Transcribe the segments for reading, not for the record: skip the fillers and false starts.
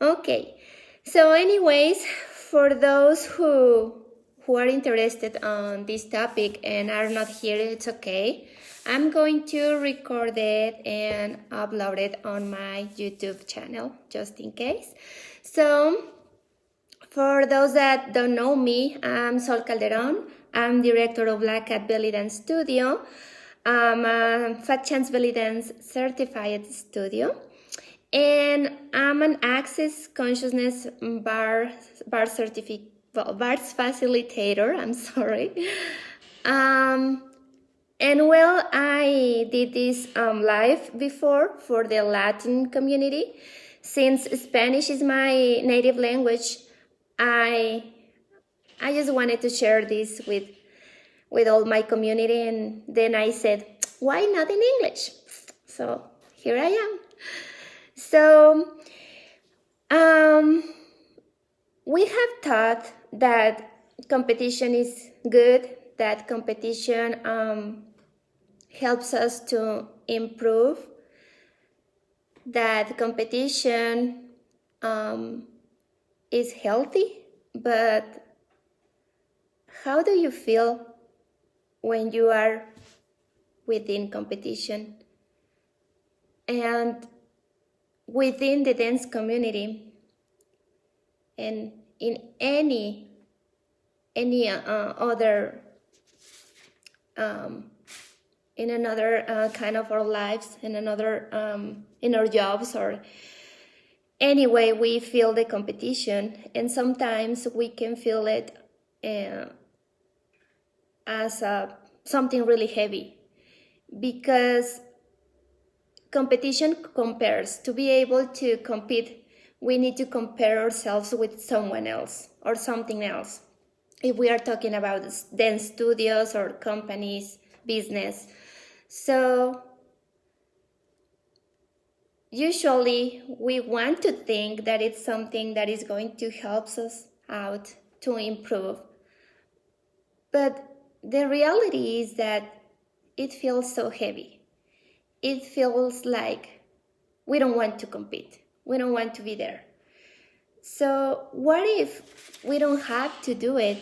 Okay, so anyways, for those who are interested on this topic and are not here, it's okay. I'm going to record it and upload it on my YouTube channel, just in case. So, for those that don't know me, I'm Sol Calderon. I'm director of Black Cat Belly Dance Studio. I'm a Fat Chance Belly Dance certified studio. And I'm an Access Consciousness bar certificate, bars facilitator. I'm sorry. And well, I did this live before for the Latin community. Since Spanish is my native language, I just wanted to share this with all my community, and then I said, why not in English? So here I am. So we have thought that competition is good, that competition helps us to improve, that competition is healthy, but how do you feel when you are within competition? And within the dance community and in any other in another kind of our lives, in another in our jobs, or anyway, we feel the competition, and sometimes we can feel it as something really heavy, because competition compares. To be able to compete, we need to compare ourselves with someone else or something else. If we are talking about dance studios or companies, business. So usually we want to think that it's something that is going to help us out to improve. But the reality is that it feels so heavy. It feels like we don't want to compete. We don't want to be there. So what if we don't have to do it?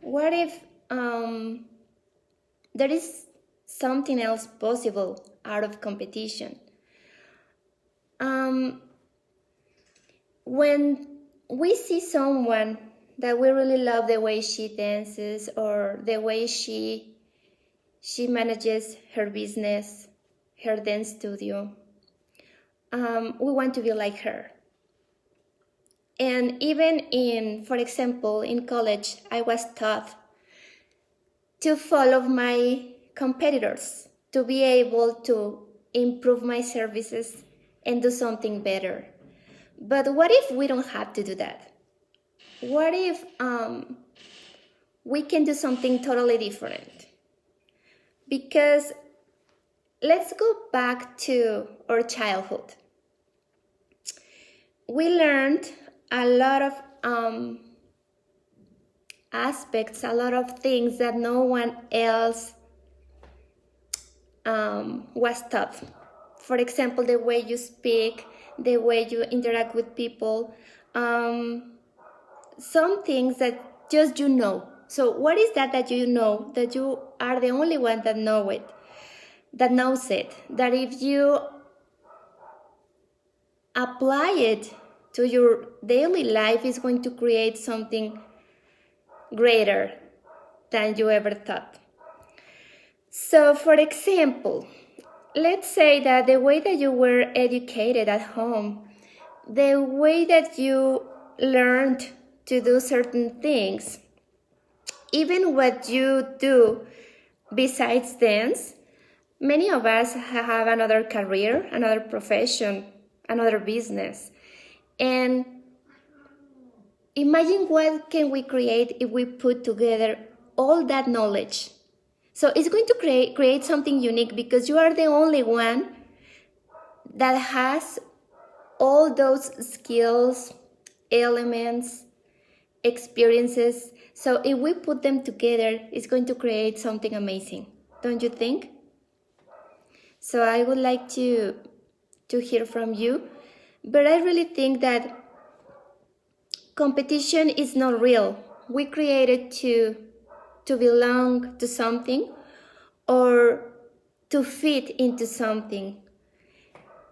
What if there is something else possible out of competition? When we see someone that we really love the way she dances or the way she manages her business, her dance studio, we want to be like her. And even for example, in college, I was taught to follow my competitors, to be able to improve my services and do something better. But what if we don't have to do that? What if we can do something totally different? Because let's go back to our childhood. We learned a lot of aspects, a lot of things that no one else was taught. For example, the way you speak, the way you interact with people, some things that just you know. So what is that you know, that you are the only one that knows it, that if you apply it to your daily life, is going to create something greater than you ever thought. So for example, let's say that the way that you were educated at home, the way that you learned to do certain things, even what you do besides dance, many of us have another career, another profession, another business. And imagine what can we create if we put together all that knowledge. So it's going to create something unique, because you are the only one that has all those skills, elements, experiences. So if we put them together, it's going to create something amazing, don't you think? So I would like to hear from you, but I really think that competition is not real. We created to belong to something or to fit into something,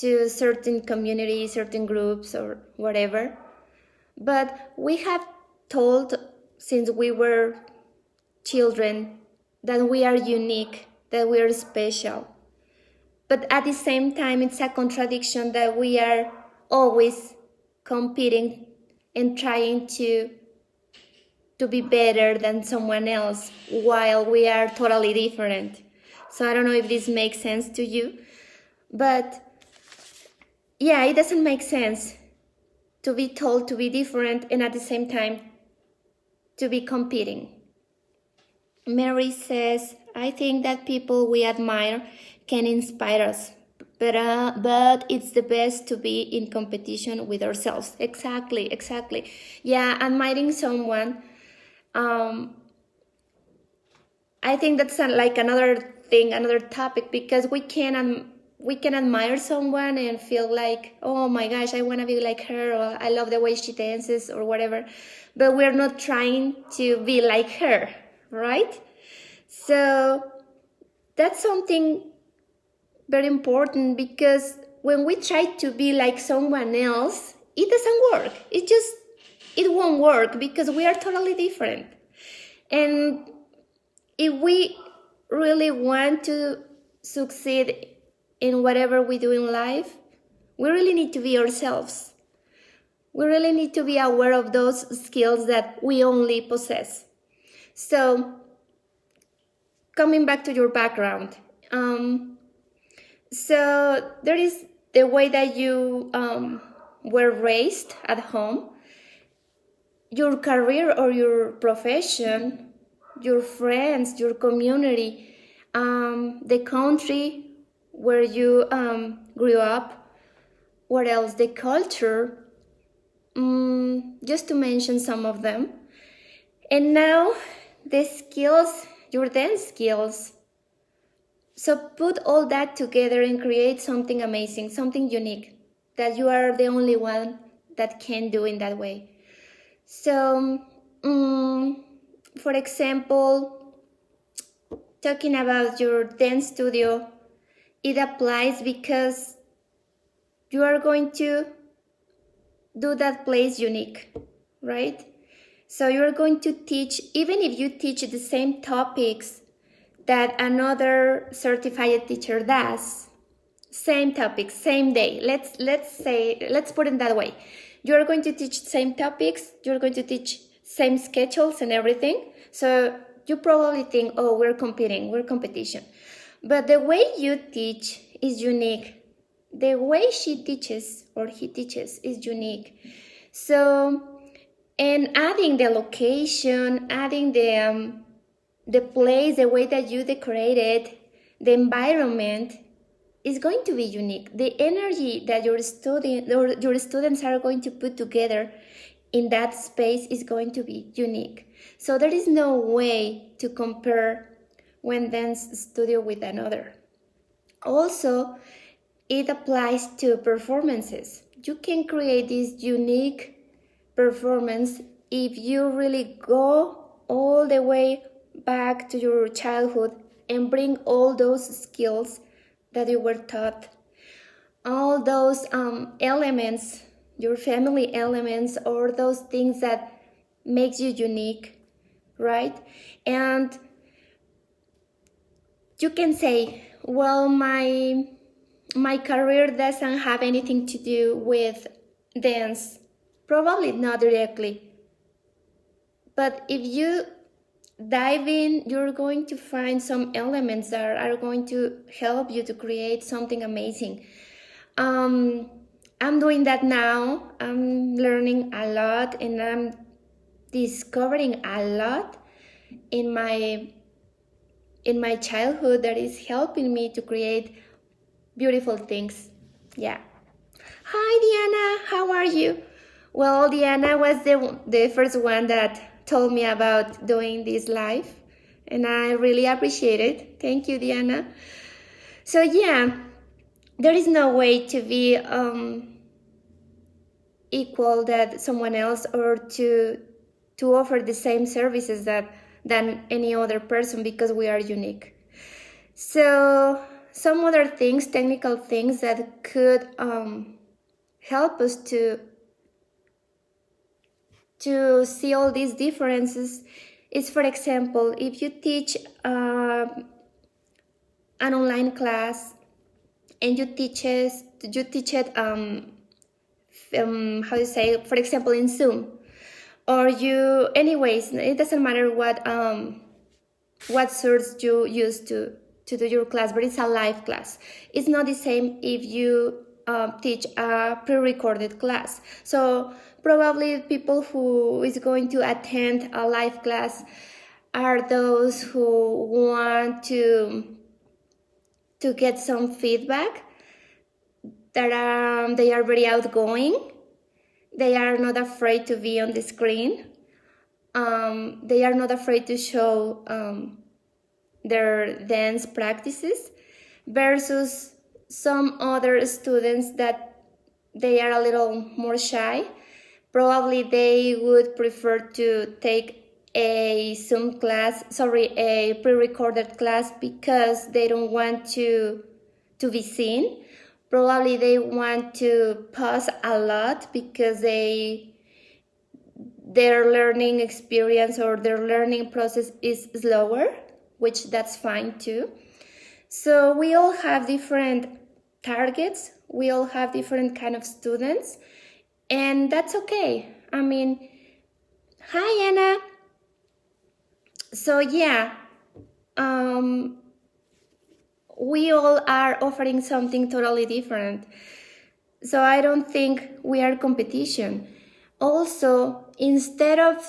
to certain communities, certain groups, or whatever. But we have told since we were children that we are unique, that we are special. But at the same time, it's a contradiction that we are always competing and trying to be better than someone else while we are totally different. So I don't know if this makes sense to you, but yeah, it doesn't make sense to be told to be different and at the same time to be competing. Mary says, I think that people we admire can inspire us, but it's the best to be in competition with ourselves. Exactly. Yeah, admiring someone, I think that's like another thing, another topic, because we can admire someone and feel like, oh my gosh, I want to be like her, or I love the way she dances, or whatever, but we're not trying to be like her, right? So that's something very important, because when we try to be like someone else, it doesn't work. It won't work, because we are totally different. And if we really want to succeed in whatever we do in life, we really need to be ourselves. We really need to be aware of those skills that we only possess. So, coming back to your background, so there is the way that you were raised at home, your career or your profession, your friends, your community, the country where you grew up, what else, the culture, just to mention some of them. And now the skills, your dance skills. So put all that together and create something amazing, something unique that you are the only one that can do in that way. So, for example, talking about your dance studio, it applies because you are going to do that place unique, right? So you're going to teach, even if you teach the same topics that another certified teacher does, same topics, same day. Let's put it that way. You're going to teach same topics, you're going to teach same schedules and everything. So you probably think, oh, we're competition. But the way you teach is unique. The way she teaches or he teaches is unique. So, and adding the location, adding the place, the way that you decorate it, the environment is going to be unique. The energy that your students are going to put together in that space is going to be unique. So there is no way to compare one dance studio with another. Also, it applies to performances. You can create this unique performance if you really go all the way back to your childhood and bring all those skills that you were taught, all those elements, your family elements, or those things that makes you unique, right? And you can say, well, my career doesn't have anything to do with dance. Probably not directly. But if you dive in, you're going to find some elements that are going to help you to create something amazing. I'm doing that now. I'm learning a lot and I'm discovering a lot in my childhood that is helping me to create beautiful things. Yeah. Hi, Diana. How are you? Well, Diana was the first one that told me about doing this live, and I really appreciate it. Thank you, Diana. So yeah, there is no way to be equal that someone else, or to offer the same services than any other person, because we are unique. So some other things, technical things that could help us to see all these differences is, for example, if you teach an online class and you teach it how you say, for example, in Zoom, or you, anyways, it doesn't matter what source you use to do your class, but it's a live class. It's not the same if you teach a pre-recorded class. So probably people who is going to attend a live class are those who want to get some feedback, that they are very outgoing, they are not afraid to be on the screen, they are not afraid to show their dance practices, versus some other students that they are a little more shy. Probably they would prefer to take a Zoom class, a pre-recorded class, because they don't want to be seen. Probably they want to pause a lot because their learning experience or their learning process is slower, which that's fine too. So we all have different targets, we all have different kind of students, and that's okay. I mean, hi Anna. So yeah, we all are offering something totally different. So I don't think we are competition. Also, instead of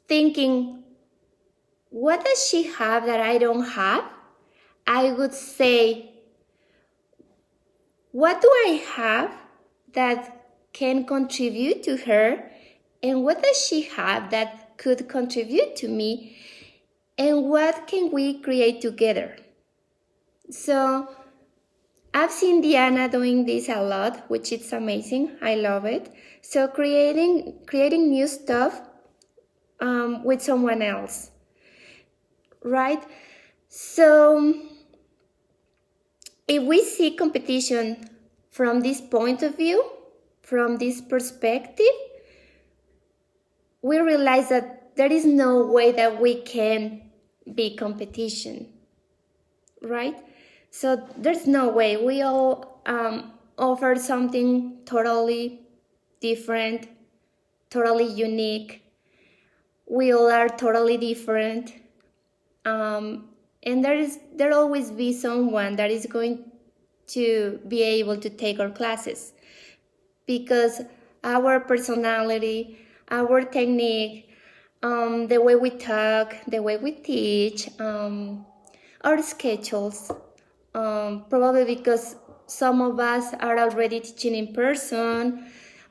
thinking, what does she have that I don't have? I would say, what do I have that can contribute to her? And what does she have that could contribute to me? And what can we create together? So I've seen Diana doing this a lot, which is amazing. I love it. So creating new stuff with someone else, right? So if we see competition from this point of view, from this perspective, we realize that there is no way that we can be competition, right? So there's no way. We all offer something totally different, totally unique. We all are totally different. And there'll always be someone that is going to be able to take our classes, because our personality, our technique, the way we talk, the way we teach, our schedules, probably because some of us are already teaching in person,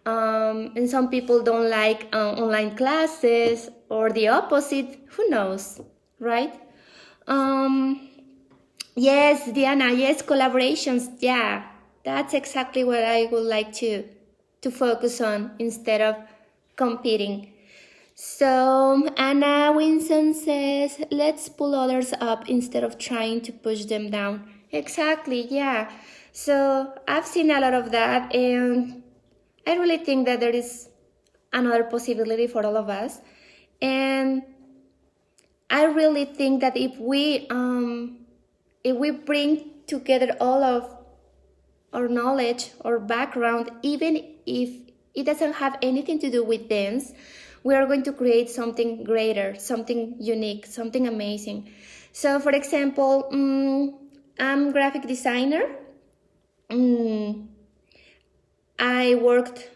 and some people don't like online classes, or the opposite, who knows, right? Yes, Diana, yes, collaborations, yeah, that's exactly what I would like to focus on instead of competing. So Anna Winson says, let's pull others up instead of trying to push them down. Exactly, yeah. So I've seen a lot of that, and I really think that there is another possibility for all of us. And I really think that if we bring together all of our knowledge or background, even if it doesn't have anything to do with dance, we are going to create something greater, something unique, something amazing. So for example, I'm a graphic designer. I worked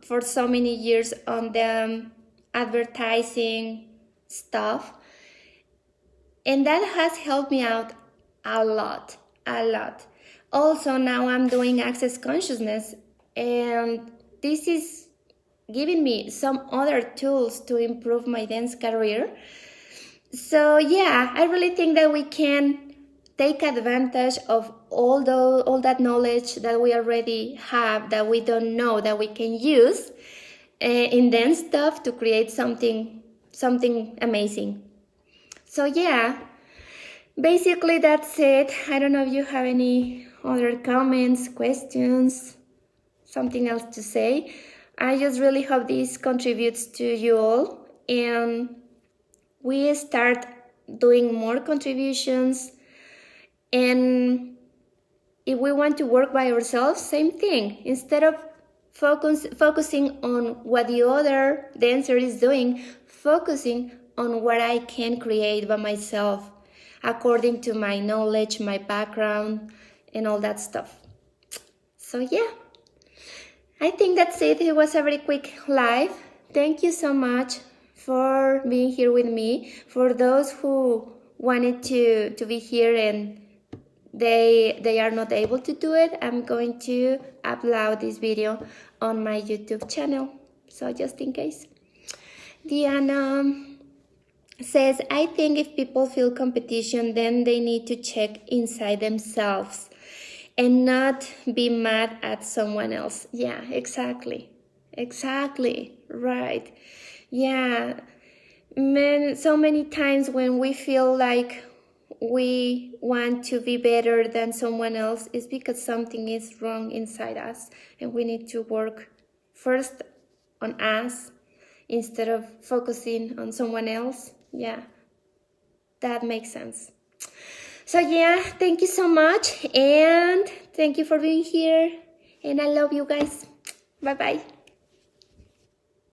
for so many years on the advertising stuff, and that has helped me out a lot. Also, now I'm doing access consciousness, and this is giving me some other tools to improve my dance career. So yeah, I really think that we can take advantage of all that knowledge that we already have, that we don't know, that we can use, and then stuff to create something amazing. So yeah, basically that's it. I don't know if you have any other comments, questions, something else to say. I just really hope this contributes to you all, and we start doing more contributions. And if we want to work by ourselves, same thing. Instead of focusing on what the dancer is doing, focusing on what I can create by myself, according to my knowledge, my background, and all that stuff. So yeah, I think that's it. It was a very quick live. Thank you so much for being here with me. For those who wanted to be here and they are not able to do it, I'm going to upload this video on my YouTube channel. So just in case. Diana says, I think if people feel competition, then they need to check inside themselves and not be mad at someone else. Yeah, exactly. Right. Yeah. Man, so many times when we feel like we want to be better than someone else, is because something is wrong inside us, and we need to work first on us instead of focusing on someone else. Yeah, that makes sense. So yeah, thank you so much, and thank you for being here, and I love you guys. Bye bye.